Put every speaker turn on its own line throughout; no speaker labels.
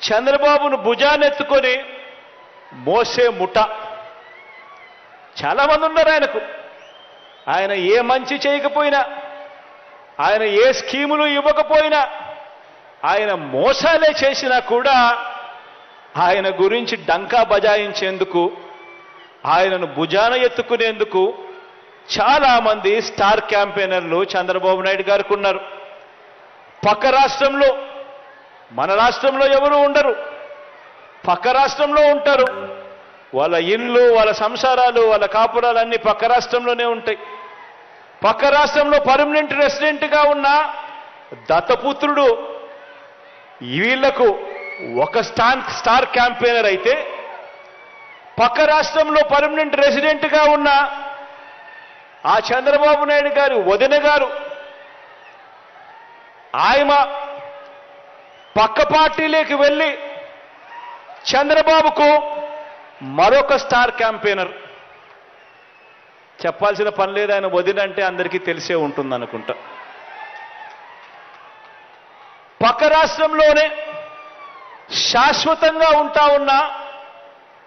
చంద్రబాబును భుజానెత్తుకొని మోసే ముఠ చాలామంది ఉన్నారు ఆయనకు. ఆయన ఏ మంచి చేయకపోయినా, ఆయన ఏ స్కీములు ఇవ్వకపోయినా, ఆయన మోసాలే చేసినా కూడా ఆయన గురించి డంకా బజాయించేందుకు, ఆయనను భుజాన ఎత్తుకునేందుకు చాలామంది స్టార్ క్యాంపెయినర్లు చంద్రబాబు నాయుడు గారికి ఉన్నారు. పక్క రాష్ట్రంలో, మన రాష్ట్రంలో ఎవరు ఉండరు, పక్క రాష్ట్రంలో ఉంటారు. వాళ్ళ ఇళ్ళు, వాళ్ళ సంసారాలు, వాళ్ళ కాపురాలు అన్నీ పక్క రాష్ట్రంలోనే ఉంటాయి. పక్క రాష్ట్రంలో పర్మనెంట్ రెసిడెంట్గా ఉన్న దత్తపుత్రుడు వీళ్లకు ఒక స్టార్ క్యాంపెయినర్ అయితే, పక్క రాష్ట్రంలో పర్మనెంట్ రెసిడెంట్గా ఉన్న ఆ చంద్రబాబు నాయుడు గారి వదిన గారు, ఆయన పక్క పార్టీలోకి వెళ్ళి చంద్రబాబుకు మరొక స్టార్ క్యాంపెయినర్. చెప్పాల్సిన పని లేదు, ఆయన వదిన అంటే అందరికీ తెలిసే ఉంటుంది అనుకుంటా. పక్క రాష్ట్రంలోనే శాశ్వతంగా ఉంటా ఉన్న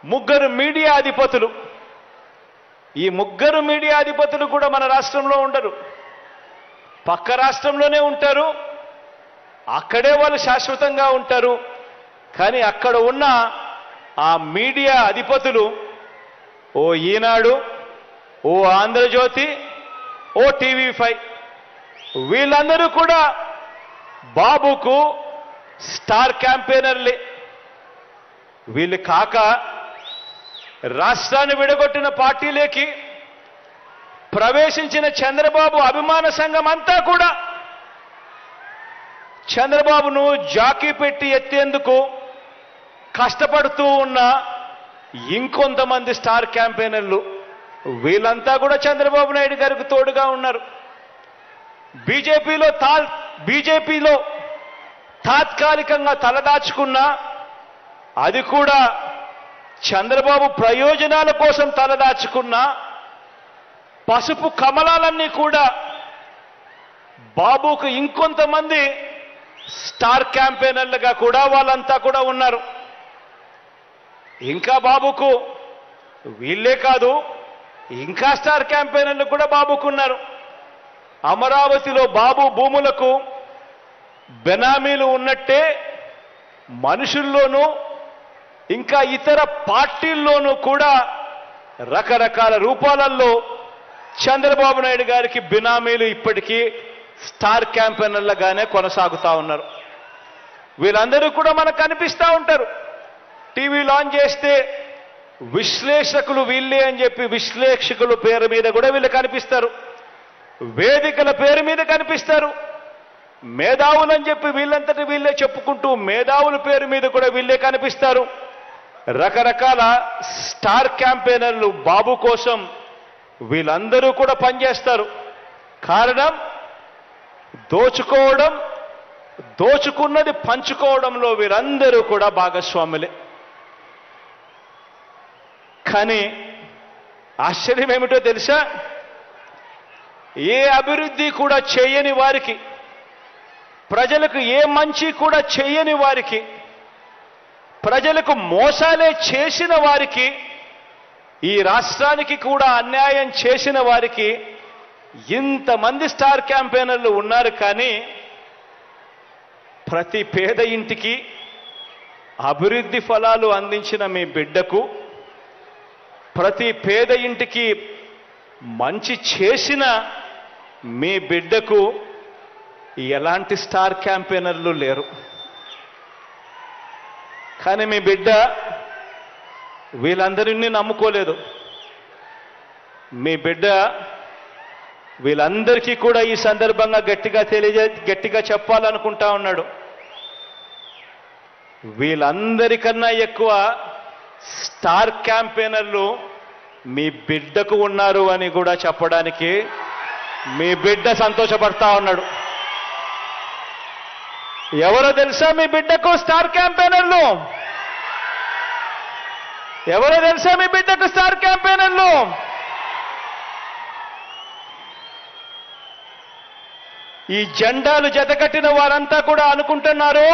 ముగ్గురు మీడియా అధిపతులు, ఈ ముగ్గురు మీడియా అధిపతులు కూడా మన రాష్ట్రంలో ఉండరు, పక్క రాష్ట్రంలోనే ఉంటారు. అక్కడే వాళ్ళు శాశ్వతంగా ఉంటారు. కానీ అక్కడ ఉన్న ఆ మీడియా అధిపతులు, ఓ ఈనాడు, ఓ ఆంధ్రజ్యోతి, ఓ టీవీ5, వీళ్ళందరూ కూడా బాబుకు స్టార్ క్యాంపెయినర్లే. వీళ్ళు కాక రాష్ట్రాన్ని విడగొట్టిన పార్టీలోకి ప్రవేశించిన చంద్రబాబు అభిమాన సంఘం అంతా కూడా చంద్రబాబును జాకీ పెట్టి ఎత్తేందుకు కష్టపడుతూ ఉన్న ఇంకొంతమంది స్టార్ క్యాంపెయినర్లు, వీళ్ళంతా కూడా చంద్రబాబు నాయుడు గారికి తోడుగా ఉన్నారు. బీజేపీలో తాత్కాలికంగా తలదాచుకున్న, అది కూడా చంద్రబాబు ప్రయోజనాల కోసం తలదాచుకున్న పసుపు కమలాలన్నీ కూడా బాబుకు ఇంకొంతమంది స్టార్ క్యాంపెయినర్లుగా కూడా వాళ్ళంతా కూడా ఉన్నారు. ఇంకా బాబుకు వీళ్ళే కాదు, ఇంకా స్టార్ క్యాంపెయినర్లు కూడా బాబుకున్నారు. అమరావతిలో బాబు భూములకు బెనామీలు ఉన్నట్టే మనుషుల్లోనూ ఇంకా ఇతర పార్టీల్లోనూ కూడా రకరకాల రూపాలలో చంద్రబాబు నాయుడు గారికి బినామీలు ఇప్పటికీ స్టార్ క్యాంపెయినర్లుగానే కొనసాగుతూ ఉన్నారు. వీళ్ళందరూ కూడా మనకు కనిపిస్తూ ఉంటారు. టీవీ లాంచ్ చేస్తే విశ్లేషకులు వీళ్ళే అని చెప్పి విశ్లేషకుల పేరు మీద కూడా వీళ్ళు కనిపిస్తారు, వేదికల పేరు మీద కనిపిస్తారు. మేధావులని చెప్పి వీళ్ళంతటి వీళ్ళే చెప్పుకుంటూ మేధావుల పేరు మీద కూడా వీళ్ళే కనిపిస్తారు. రకరకాల స్టార్ క్యాంపెయినర్లు బాబు కోసం వీళ్ళందరూ కూడా పనిచేస్తారు. కారణం దోచుకోవడం, దోచుకున్నది పంచుకోవడంలో వీరందరూ కూడా భాగస్వాములే. కానీ ఆశ్చర్యం ఏమిటో తెలుసా? ఏ అభివృద్ధి కూడా చేయని వారికి, ప్రజలకు ఏ మంచి కూడా చేయని వారికి, ప్రజలకు మోసాలే చేసిన వారికి, ఈ రాష్ట్రానికి కూడా అన్యాయం చేసిన వారికి ఇంతమంది స్టార్ క్యాంపెయినర్లు ఉన్నారు. కానీ ప్రతి పేద ఇంటికి అభివృద్ధి ఫలాలు అందించిన మీ బిడ్డకు, ప్రతి పేద ఇంటికి మంచి చేసిన మీ బిడ్డకు ఎలాంటి స్టార్ క్యాంపెయినర్లు లేరు. కానీ మీ బిడ్డ వీళ్ళందరినీ నమ్ముకోలేదు. మీ బిడ్డ వీళ్ళందరికీ కూడా ఈ సందర్భంగా గట్టిగా చెప్పాలనుకుంటా ఉన్నాడు. వీళ్ళందరికన్నా ఎక్కువ స్టార్ క్యాంపెయినర్లు మీ బిడ్డకు ఉన్నారు అని కూడా చెప్పడానికి మీ బిడ్డ సంతోషపడతా ఉన్నాడు. ఎవరో తెలుసా మీ బిడ్డకు స్టార్ క్యాంపెయినర్లు? ఎవరో తెలుసా మీ బిడ్డకు స్టార్ క్యాంపెయినర్లు? ఈ జెండాలు జతకట్టిన వారంతా కూడా అనుకుంటున్నారు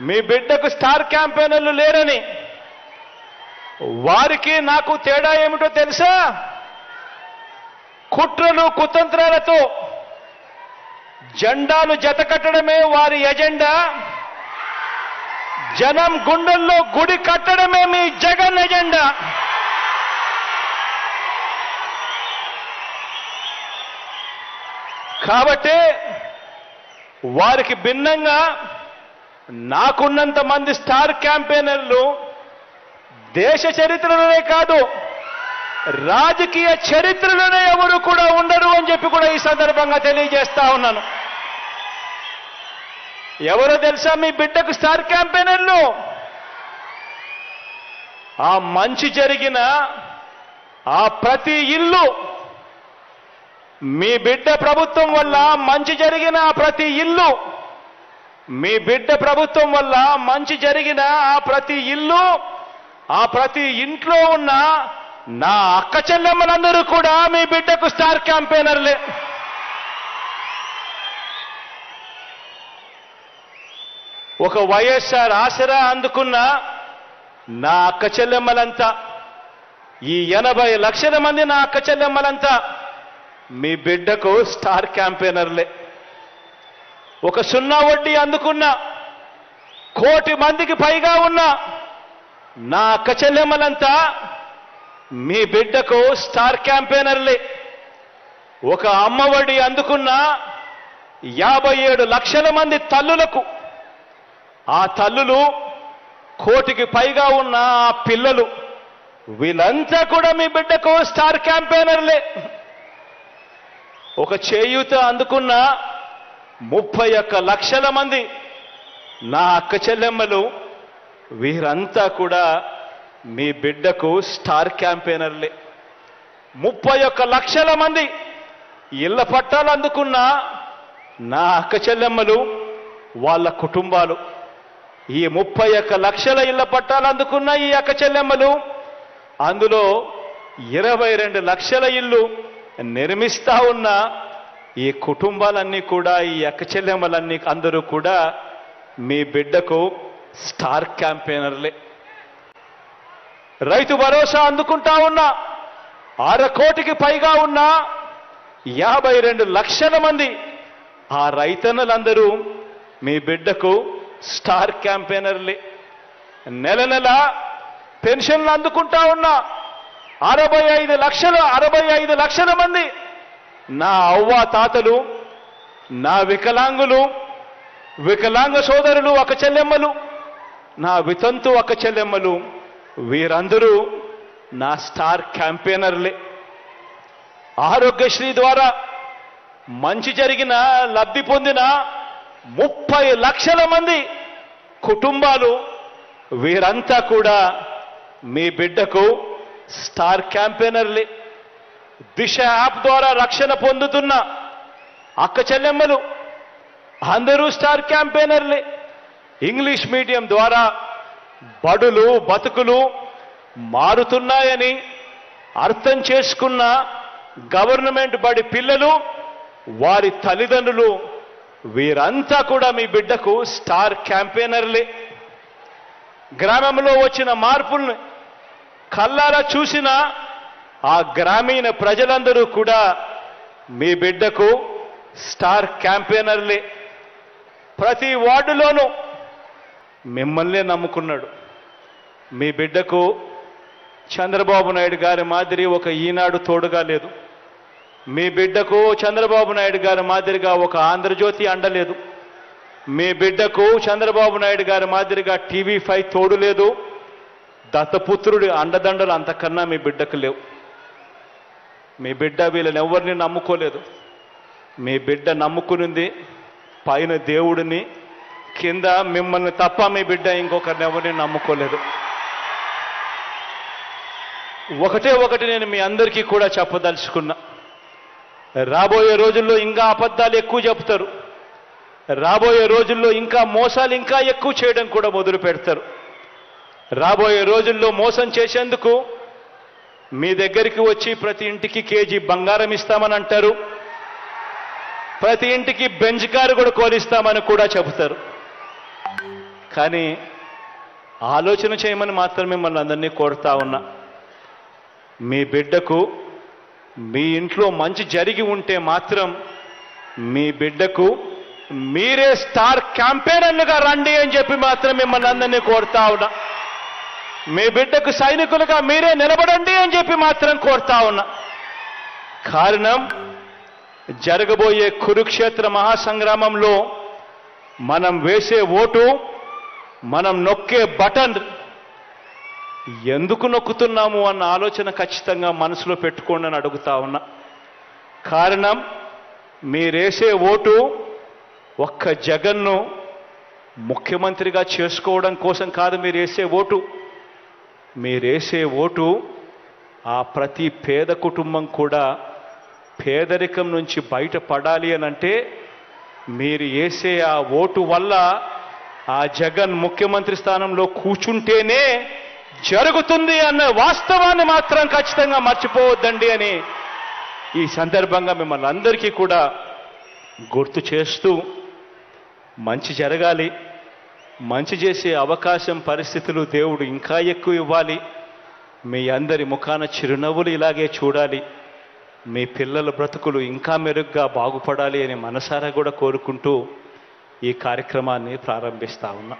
మీ బిడ్డకు స్టార్ క్యాంపెయినర్లు లేరని. వారికి నాకు తేడా ఏమిటో తెలుసా? కుట్రలు కుతంత్రాలతో జెండాలు జతకట్టడమే వారి ఎజెండా. జనం గుండెల్లో గుడి కట్టడమే మీ జగన్ ఎజెండా. కాబట్టి వారికి భిన్నంగా నాకున్నంత మంది స్టార్ క్యాంపెయినర్లు దేశ చరిత్రలోనే కాదు, రాజకీయ చరిత్రలోనే ఎవరు కూడా ఉండరు అని చెప్పి కూడా ఈ సందర్భంగా తెలియజేస్తా ఉన్నాను. ఎవరో తెలుసా మీ బిడ్డకు స్టార్ క్యాంపెయినర్లు? ఆ మంచి జరిగిన ఆ ప్రతి ఇల్లు, మీ బిడ్డ ప్రభుత్వం వల్ల మంచి జరిగిన ఆ ప్రతి ఇల్లు, మీ బిడ్డ ప్రభుత్వం వల్ల మంచి జరిగిన ఆ ప్రతి ఇల్లు, ఆ ప్రతి ఇంట్లో ఉన్న నా అక్క చెల్లెమ్మలందరూ కూడా మీ బిడ్డకు స్టార్ క్యాంపెయినర్లే. ఒక వైఎస్ఆర్ ఆసరా అందుకున్న నా అక్క చెల్లెమ్మలంతా, ఈ 80 లక్షల మంది నా అక్క చెల్లెమ్మలంతా మీ బిడ్డకు స్టార్ క్యాంపెయినర్లే. ఒక 0 వడ్డీ అందుకున్న 1 కోటి మందికి పైగా ఉన్న నా అక్క చెల్లెమ్మలంతా మీ బిడ్డకు స్టార్ క్యాంపెయినర్లే. ఒక అమ్మఒడి అందుకున్న 57 లక్షల మంది తల్లులకు, ఆ తల్లులు 1 కోటికి పైగా ఉన్న ఆ పిల్లలు, వీళ్ళంతా కూడా మీ బిడ్డకు స్టార్ క్యాంపెయినర్లే. ఒక చేయూత అందుకున్న 31 లక్షల మంది నా అక్క చెల్లెమ్మలు, వీరంతా కూడా మీ బిడ్డకు స్టార్ క్యాంపెయినర్లే. 31 లక్షల మంది ఇళ్ల పట్టాలు అందుకున్న నా అక్క చెల్లెమ్మలు, వాళ్ళ కుటుంబాలు, ఈ 31 లక్షల ఇళ్ల పట్టాలు అందుకున్న ఈ అక్క చెల్లెమ్మలు, అందులో 22 లక్షల ఇల్లు నిర్మిస్తా ఉన్న ఈ కుటుంబాలన్నీ కూడా, ఈ అక్క చెల్లెమ్మలన్నీ అందరూ కూడా మీ బిడ్డకు స్టార్ క్యాంపెయినర్లే. రైతు భరోసా అందుకుంటా ఉన్న 1/2 కోటికి పైగా ఉన్న 52 లక్షల మంది ఆ రైతన్నలందరూ మీ బిడ్డకు స్టార్ క్యాంపెయినర్లే. నెల నెల పెన్షన్లు అందుకుంటా ఉన్న 65 లక్షల మంది నా అవ్వ తాతలు, నా వికలాంగులు, వికలాంగ సోదరులు అక్క చెల్లెమ్మలు, నా వితంతు అక్క చెల్లెమ్మలు, వీరందరూ నా స్టార్ క్యాంపెయినర్లే. ఆరోగ్యశ్రీ ద్వారా మంచి జరిగిన, లబ్ధి పొందిన 30 లక్షల మంది కుటుంబాలు, వీరంతా కూడా మీ బిడ్డకు స్టార్ క్యాంపెయినర్లే. దిశ యాప్ ద్వారా రక్షణ పొందుతున్న అక్క చెల్లెమ్మలు అందరూ స్టార్ క్యాంపెయినర్లే. ఇంగ్లీష్ మీడియం ద్వారా బడులు బతుకులు మారుతున్నాయని అర్థం చేసుకున్న గవర్నమెంట్ బడి పిల్లలు, వారి తల్లిదండ్రులు, వీరంతా కూడా మీ బిడ్డకు స్టార్ క్యాంపెయినర్లే. గ్రామంలో వచ్చిన మార్పుల్ని కళ్ళారా చూసిన ఆ గ్రామీణ ప్రజలందరూ కూడా మీ బిడ్డకు స్టార్ క్యాంపెయినర్లే. ప్రతి వార్డులోనూ మిమ్మల్నే నమ్ముకున్నాడు. మీ బిడ్డకు చంద్రబాబు నాయుడు గారి మాదిరి ఒక ఈనాడు తోడుగా లేదు. మీ బిడ్డకు చంద్రబాబు నాయుడు గారి మాదిరిగా ఒక ఆంధ్రజ్యోతి అండలేదు. మీ బిడ్డకు చంద్రబాబు నాయుడు గారి మాదిరిగా TV5 తోడు లేదు. దత్తపుత్రుడి అండదండలు అంతకన్నా మీ బిడ్డకు లేవు. మీ బిడ్డ వీళ్ళని ఎవరిని నమ్ముకోలేదు. మీ బిడ్డ నమ్ముకునింది పైన దేవుడిని, కింద మిమ్మల్ని తప్ప మీ బిడ్డ ఇంకొకరిని ఎవరిని నమ్ముకోలేదు. ఒకటి నేను మీ అందరికీ కూడా చెప్పదలుచుకున్నా. రాబోయే రోజుల్లో ఇంకా అబద్ధాలు ఎక్కువ చెప్తారు. రాబోయే రోజుల్లో ఇంకా మోసాలు ఇంకా ఎక్కువ చేయడం కూడా మొదలు పెడతారు. రాబోయే రోజుల్లో మోసం చేసేందుకు మీ దగ్గరికి వచ్చి ప్రతి ఇంటికి కేజీ బంగారం ఇస్తామని అంటారు. ప్రతి ఇంటికి బెంజ్ కారు కూడా కోరిస్తామని కూడా చెబుతారు. కానీ ఆలోచన చేయమని మాత్రం మిమ్మల్ని అందరినీ కోరుతా ఉన్నా. మీ బిడ్డకు మీ ఇంట్లో మంచి జరిగి ఉంటే మాత్రం మీ బిడ్డకు మీరే స్టార్ క్యాంపెయినర్లుగా రండి అని చెప్పి మాత్రం మిమ్మల్ని అందరినీ కోరుతా ఉన్నా. మీ బిడ్డకు సైనికులుగా మీరే నిలబడండి అని చెప్పి మాత్రం కోరుతా ఉన్నా. కారణం జరగబోయే కురుక్షేత్ర మహాసంగ్రామంలో మనం వేసే ఓటు, మనం నొక్కే బటన్ ఎందుకు నొక్కుతున్నాము అన్న ఆలోచన ఖచ్చితంగా మనసులో పెట్టుకోండి అని అడుగుతా ఉన్నా. కారణం మీరేసే ఓటు ఒక్క జగన్ను ముఖ్యమంత్రిగా చేసుకోవడం కోసం కాదు. మీరేసే ఓటు ఆ ప్రతి పేద కుటుంబం కూడా పేదరికం నుంచి బయటపడాలి అని అంటే మీరు వేసే ఆ ఓటు వల్ల ఆ జగన్ ముఖ్యమంత్రి స్థానంలో కూర్చుంటేనే జరుగుతుంది అన్న వాస్తవాన్ని మాత్రం ఖచ్చితంగా మర్చిపోవద్దండి అని ఈ సందర్భంగా మిమ్మల్ని అందరికీ కూడా గుర్తు చేస్తూ, మంచి జరగాలి, మంచి చేసే అవకాశం పరిస్థితులు దేవుడు ఇంకా ఎక్కువ ఇవ్వాలి, మీ అందరి ముఖాన చిరునవ్వులు ఇలాగే చూడాలి, మీ పిల్లల బ్రతుకులు ఇంకా మెరుగ్గా బాగుపడాలి అని మనసారా కూడా కోరుకుంటూ ఈ కార్యక్రమాన్ని ప్రారంభిస్తా ఉన్నా.